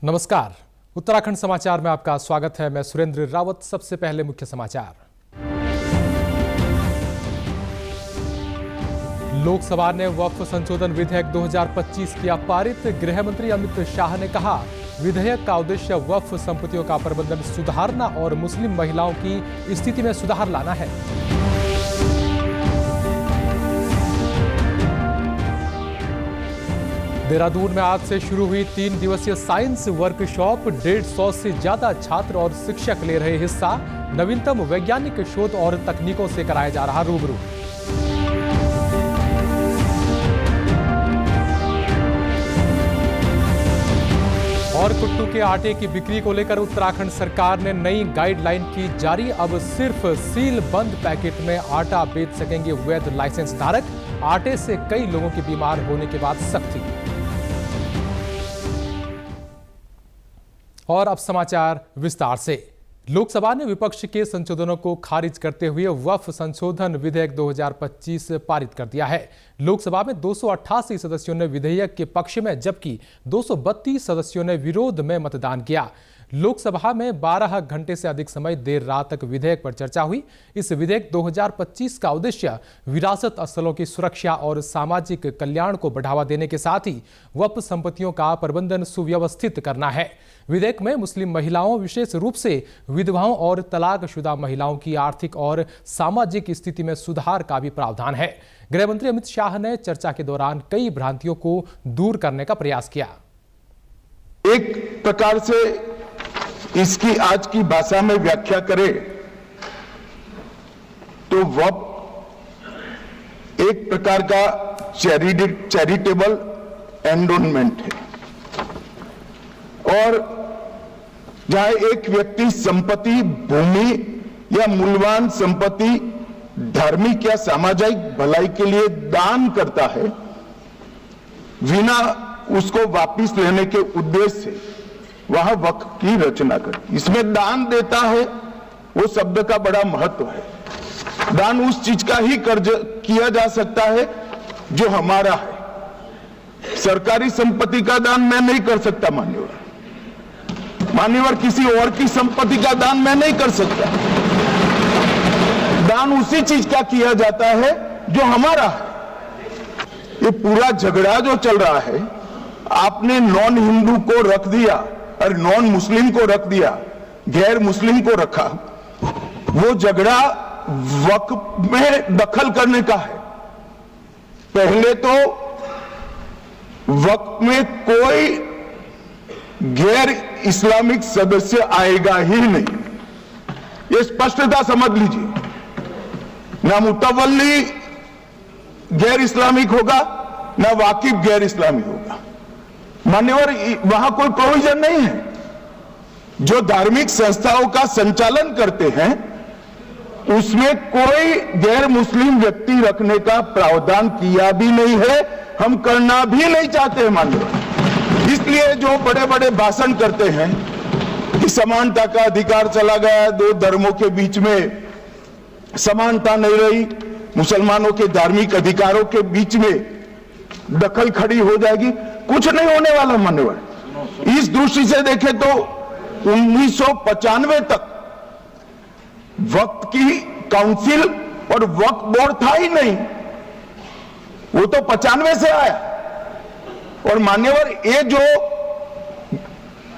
नमस्कार, उत्तराखंड समाचार में आपका स्वागत है। मैं सुरेंद्र रावत। सबसे पहले मुख्य समाचार। लोकसभा ने वक्फ संशोधन विधेयक 2025 किया पारित। गृह मंत्री अमित शाह ने कहा, विधेयक का उद्देश्य वक्फ संपत्तियों का प्रबंधन सुधारना और मुस्लिम महिलाओं की स्थिति में सुधार लाना है। देहरादून में आज से शुरू हुई 3 दिवसीय साइंस वर्कशॉप। 150 से ज्यादा छात्र और शिक्षक ले रहे हिस्सा। नवीनतम वैज्ञानिक शोध और तकनीकों से कराया जा रहा रूबरू। और कुट्टू के आटे की बिक्री को लेकर उत्तराखंड सरकार ने नई गाइडलाइन की जारी। अब सिर्फ सील बंद पैकेट में आटा बेच सकेंगे वैध लाइसेंस धारक। आटे से कई लोगों के बीमार होने के बाद सख्ती। और अब समाचार विस्तार से। लोकसभा ने विपक्ष के संशोधनों को खारिज करते हुए वक्फ संशोधन विधेयक 2025 पारित कर दिया है। लोकसभा में 288 सदस्यों ने विधेयक के पक्ष में जबकि 232 सदस्यों ने विरोध में मतदान किया। लोकसभा में 12 घंटे से अधिक समय देर रात तक विधेयक पर चर्चा हुई। इस विधेयक 2025 का उद्देश्य विरासत स्थलों की सुरक्षा और सामाजिक कल्याण को बढ़ावा देने के साथ ही वक्फ संपत्तियों का प्रबंधन सुव्यवस्थित करना है। विधेयक में मुस्लिम महिलाओं, विशेष रूप से विधवाओं और तलाकशुदा महिलाओं की आर्थिक और सामाजिक स्थिति में सुधार का भी प्रावधान है। गृह मंत्री अमित शाह ने चर्चा के दौरान कई भ्रांतियों को दूर करने का प्रयास किया। एक प्रकार से इसकी आज की भाषा में व्याख्या करें तो वक्फ एक प्रकार का चैरिटेबल एंडोनमेंट है, और जहां एक व्यक्ति संपत्ति, भूमि या मूल्यवान संपत्ति धार्मिक या सामाजिक भलाई के लिए दान करता है बिना उसको वापस लेने के उद्देश्य से, वहां वक्फ की रचना करती। इसमें दान देता है, वो शब्द का बड़ा महत्व है। दान उस चीज का ही कर्ज किया जा सकता है जो हमारा है। सरकारी संपत्ति का दान मैं नहीं कर सकता मान्यवर, किसी और की संपत्ति का दान मैं नहीं कर सकता। दान उसी चीज का किया जाता है जो हमारा है। ये पूरा झगड़ा जो चल रहा है, आपने नॉन हिंदू को रख दिया और नॉन मुस्लिम को रख दिया, गैर मुस्लिम को रखा। वो झगड़ा वक्फ में दखल करने का है। पहले तो वक्फ में कोई गैर इस्लामिक सदस्य आएगा ही नहीं, ये स्पष्टता समझ लीजिए। ना मुतवल्ली गैर इस्लामिक होगा, ना वाकिफ गैर इस्लामिक होगा। मान्यवर, वहां कोई प्रोविजन नहीं है। जो धार्मिक संस्थाओं का संचालन करते हैं उसमें कोई गैर मुस्लिम व्यक्ति रखने का प्रावधान किया भी नहीं है, हम करना भी नहीं चाहते हैं मान्यवर। इसलिए जो बड़े बड़े भाषण करते हैं कि समानता का अधिकार चला गया, 2 धर्मों के बीच में समानता नहीं रही, मुसलमानों के धार्मिक अधिकारों के बीच में दखल खड़ी हो जाएगी, कुछ नहीं होने वाला मान्यवर। इस दृष्टि से देखें तो 1995 तक वक्फ की काउंसिल और वक्फ बोर्ड था ही नहीं, वो तो 95 से आया। और मान्यवर, ये जो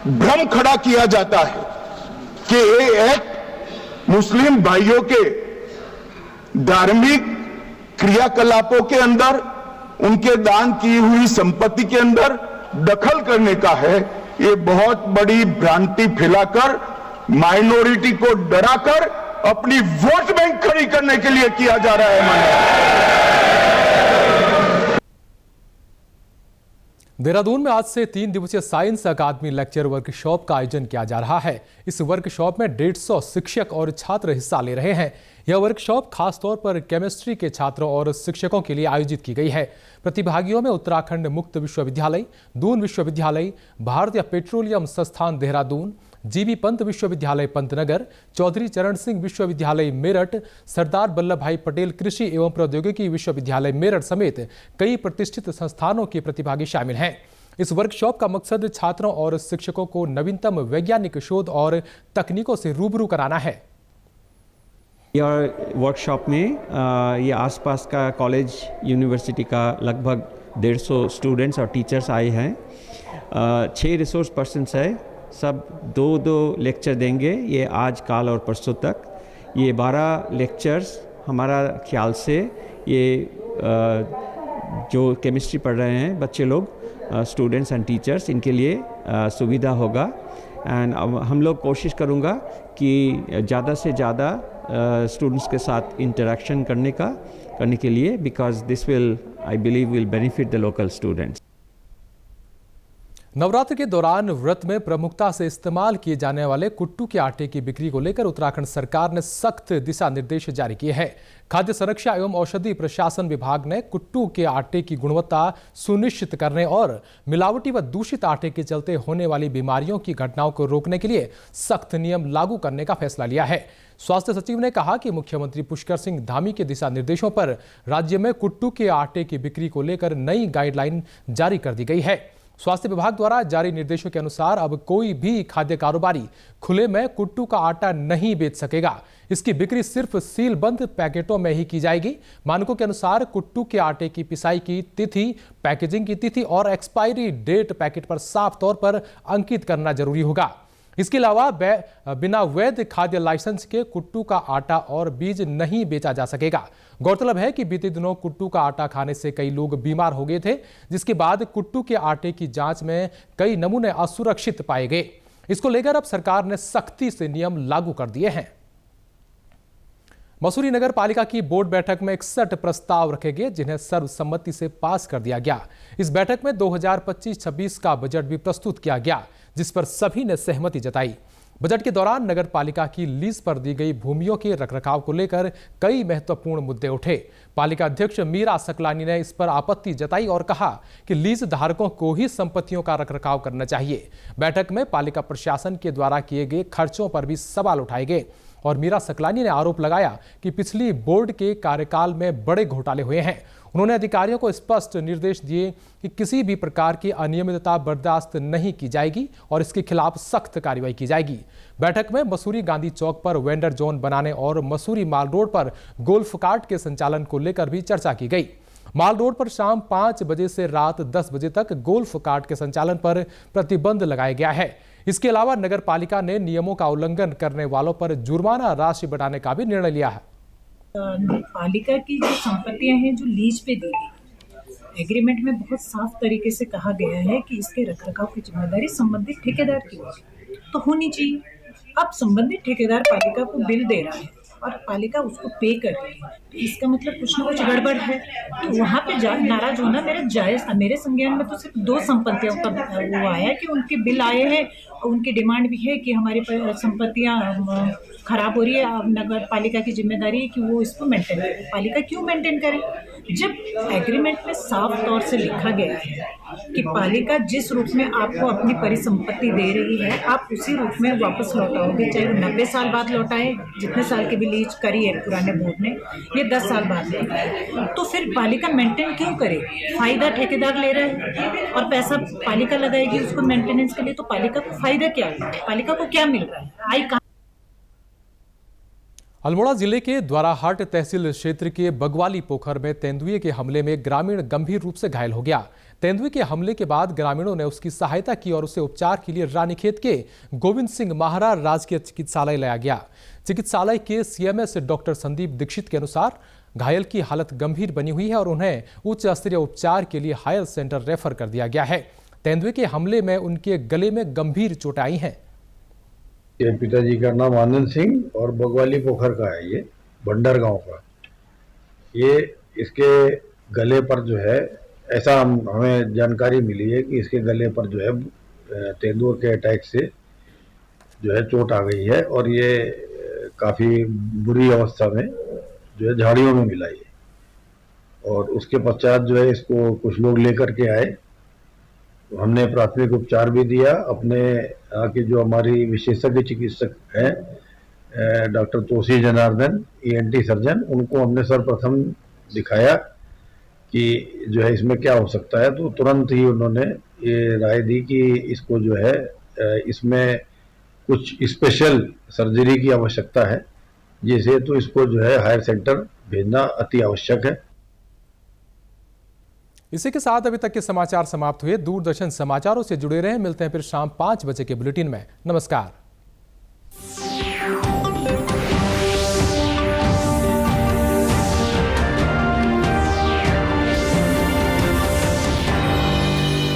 भ्रम खड़ा किया जाता है कि ये एक मुस्लिम भाइयों के धार्मिक क्रियाकलापों के अंदर, उनके दान की हुई संपत्ति के अंदर दखल करने का है, ये बहुत बड़ी भ्रांति फैलाकर माइनॉरिटी को डराकर अपनी वोट बैंक खड़ी करने के लिए किया जा रहा है। देहरादून में आज से 3 दिवसीय साइंस अकादमी लेक्चर वर्कशॉप का आयोजन किया जा रहा है। इस वर्कशॉप में 150 शिक्षक और छात्र हिस्सा ले रहे हैं। यह वर्कशॉप खासतौर पर केमिस्ट्री के छात्रों और शिक्षकों के लिए आयोजित की गई है। प्रतिभागियों में उत्तराखंड मुक्त विश्वविद्यालय, दून विश्वविद्यालय, भारतीय पेट्रोलियम संस्थान देहरादून, जीबी पंत विश्वविद्यालय पंतनगर, चौधरी चरण सिंह विश्वविद्यालय मेरठ, सरदार वल्लभ भाई पटेल कृषि एवं प्रौद्योगिकी विश्वविद्यालय मेरठ समेत कई प्रतिष्ठित संस्थानों के प्रतिभागी शामिल हैं। इस वर्कशॉप का मकसद छात्रों और शिक्षकों को नवीनतम वैज्ञानिक शोध और तकनीकों से रूबरू कराना है। यह वर्कशॉप में ये आसपास का कॉलेज यूनिवर्सिटी का लगभग 150 स्टूडेंट्स और टीचर्स आए हैं। 6 रिसोर्स पर्सन्स है, सब दो लेक्चर देंगे ये आज, कल और परसों तक। ये 12 लेक्चर्स हमारा ख्याल से ये जो केमिस्ट्री पढ़ रहे हैं बच्चे लोग, स्टूडेंट्स एंड टीचर्स, इनके लिए सुविधा होगा। एंड हम लोग कोशिश करूँगा कि ज़्यादा से ज़्यादा स्टूडेंट्स के साथ इंटरेक्शन करने के लिए, because this will, I believe, will benefit the local students. Navratra के दौरान व्रत में प्रमुखता से इस्तेमाल किए जाने वाले कुट्टू के आटे की बिक्री को लेकर उत्तराखंड सरकार ने सख्त दिशा निर्देश जारी किए हैं। खाद्य सुरक्षा एवं औषधि प्रशासन विभाग ने कुट्टू के आटे की गुणवत्ता सुनिश्चित करने और मिलावटी व दूषित आटे के चलते होने वाली बीमारियों की घटनाओं को रोकने के लिए सख्त नियम लागू करने का फैसला लिया है। स्वास्थ्य सचिव ने कहा कि मुख्यमंत्री पुष्कर सिंह धामी के दिशा निर्देशों पर राज्य में कुट्टू के आटे की बिक्री को लेकर नई गाइडलाइन जारी कर दी गई है। स्वास्थ्य विभाग द्वारा जारी निर्देशों के अनुसार अब कोई भी खाद्य कारोबारी खुले में कुट्टू का आटा नहीं बेच सकेगा। इसकी बिक्री सिर्फ सीलबंद पैकेटों में ही की जाएगी। मानकों के अनुसार कुट्टू के आटे की पिसाई की तिथि, पैकेजिंग की तिथि और एक्सपायरी डेट पैकेट पर साफ तौर पर अंकित करना जरूरी होगा। इसके अलावा बिना वैध खाद्य लाइसेंस के कुट्टू का आटा और बीज नहीं बेचा जा सकेगा। गौरतलब है कि बीते दिनों कुट्टू का आटा खाने से कई लोग बीमार हो गए थे, जिसके बाद कुट्टू के आटे की जांच में कई नमूने असुरक्षित पाए गए। इसको लेकर अब सरकार ने सख्ती से नियम लागू कर दिए हैं। मसूरी नगर पालिका की बोर्ड बैठक में 61 प्रस्ताव रखे गए, जिन्हें सर्वसम्मति से पास कर दिया गया। इस बैठक में 2025-26 का बजट भी प्रस्तुत किया गया, जिस पर सभी ने सहमति जताई। बजट के दौरान नगर पालिका की लीज पर दी गई भूमियों के रखरखाव को लेकर कई महत्वपूर्ण मुद्दे उठे। पालिका अध्यक्ष मीरा सकलानी ने इस पर आपत्ति जताई और कहा कि लीज धारकों को ही संपत्तियों का रखरखाव करना चाहिए। बैठक में पालिका प्रशासन के द्वारा किए गए खर्चों पर भी सवाल उठाए गए और मीरा सकलानी ने आरोप लगाया कि पिछली बोर्ड के कार्यकाल में बड़े घोटाले हुए हैं। उन्होंने अधिकारियों को स्पष्ट निर्देश दिए कि किसी भी प्रकार की अनियमितता बर्दाश्त नहीं की जाएगी और इसके खिलाफ सख्त कार्रवाई की जाएगी। बैठक में मसूरी गांधी चौक पर वेंडर जोन बनाने और मसूरी माल रोड पर गोल्फ कार्ट के संचालन को लेकर भी चर्चा की गई। माल रोड पर शाम 5 बजे से रात 10 बजे तक गोल्फ कार्ट के संचालन पर प्रतिबंध लगाया गया है। इसके अलावा नगर पालिका ने नियमों का उल्लंघन करने वालों पर जुर्माना राशि बढ़ाने का भी निर्णय लिया है। पालिका की जो संपत्तियां हैं जो लीज पे दी गई, एग्रीमेंट में बहुत साफ तरीके से कहा गया है कि इसके रखरखाव की जिम्मेदारी संबंधित ठेकेदार की तो होनी चाहिए। अब संबंधित ठेकेदार पालिका को बिल दे रहा है और पालिका उसको पे कर रही है, तो इसका मतलब कुछ ना कुछ गड़बड़ है। तो वहाँ पे नाराज होना मेरा जायज था। मेरे संज्ञान में तो सिर्फ 2 संपत्तियों का वो आया कि उनके बिल आए हैं और उनकी डिमांड भी है कि हमारी संपत्तियाँ खराब हो रही है। अब नगर पालिका की जिम्मेदारी है कि वो इसको मेंटेन करे। पालिका क्यों मेंटेन करे जब एग्रीमेंट में साफ तौर से लिखा गया है कि पालिका जिस रूप में आपको अपनी परिसंपत्ति दे रही है आप उसी रूप में वापस लौटाओगे, चाहे वो 90 साल बाद लौटाए, जितने साल की भी लीज करी है पुराने बोर्ड ने, ये 10 साल बाद लौटाए। तो फिर पालिका मेंटेन क्यों करे? फायदा ठेकेदार ले रहा है और पैसा पालिका लगाएगी उसको मेंटेनेंस के लिए, तो पालिका को फायदा क्या है? पालिका को क्या मिल रहा है? आई कहा। अल्मोड़ा जिले के द्वाराहाट तहसील क्षेत्र के बगवाली पोखर में तेंदुए के हमले में ग्रामीण गंभीर रूप से घायल हो गया। तेंदुए के हमले के बाद ग्रामीणों ने उसकी सहायता की और उसे उपचार के लिए रानीखेत के गोविंद सिंह महारा राजकीय चिकित्सालय लाया गया। चिकित्सालय के सीएमएस डॉक्टर संदीप दीक्षित के अनुसार घायल की हालत गंभीर बनी हुई है और उन्हें उच्च स्तरीय उपचार के लिए हायर सेंटर रेफर कर दिया गया है। तेंदुए के हमले में उनके गले में गंभीर चोटें आई हैं। ये पिताजी का नाम आनंद सिंह और बगवाली पोखर का है, ये भंडार गांव का। ये इसके गले पर जो है, ऐसा हमें जानकारी मिली है कि इसके गले पर जो है तेंदुए के अटैक से जो है चोट आ गई है और ये काफ़ी बुरी अवस्था में जो है झाड़ियों में मिला ये। और उसके पश्चात जो है इसको कुछ लोग लेकर के आए, तो हमने प्राथमिक उपचार भी दिया। अपने यहाँ के जो हमारी विशेषज्ञ चिकित्सक हैं डॉक्टर तोसी जनार्दन ENT सर्जन, उनको हमने सर्वप्रथम दिखाया कि जो है इसमें क्या हो सकता है, तो तुरंत ही उन्होंने ये राय दी कि इसको जो है इसमें कुछ स्पेशल सर्जरी की आवश्यकता है, जिसे तो इसको जो है हायर सेंटर भेजना अति आवश्यक है। इसी के साथ अभी तक के समाचार समाप्त हुए। दूरदर्शन समाचारों से जुड़े रहें। मिलते हैं फिर शाम 5 बजे के बुलेटिन में। नमस्कार।